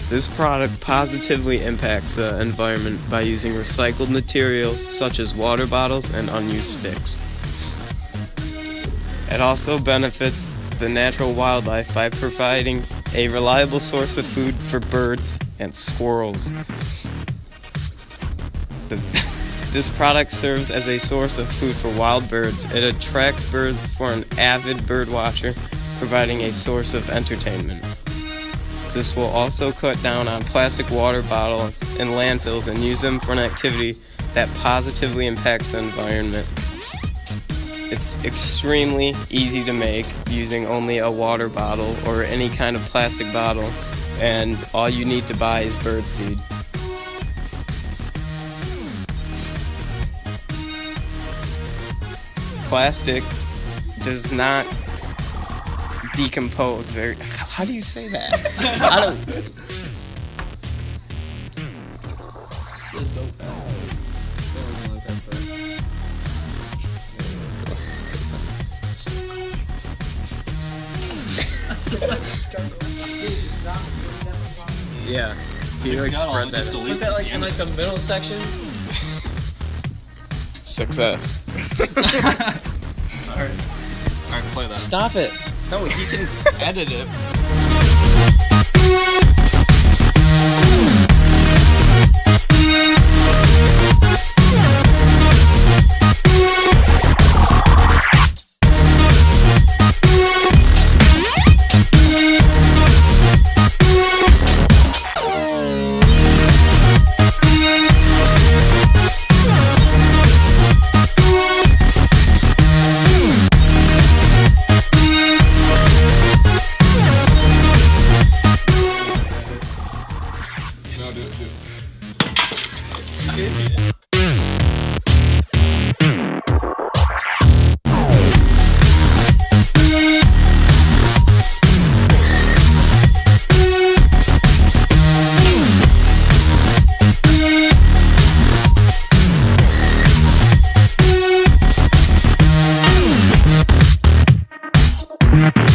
This product positively impacts the environment by using recycled materials such as water bottles and unused sticks. It also benefits the natural wildlife by providing a reliable source of food for birds and squirrels. This product serves as a source of food for wild birds. It attracts birds for an avid bird watcher, providing a source of entertainment. This will also cut down on plastic water bottles in landfills and use them for an activity that positively impacts the environment. It's extremely easy to make using only a water bottle or any kind of plastic bottle, and all you need to buy is birdseed. Plastic does not decompose very. How do you say that? I don't. Yeah, he like spread that. Put that like in like the middle section. Success. Alright, play that. Stop it. No, he can edit it. No,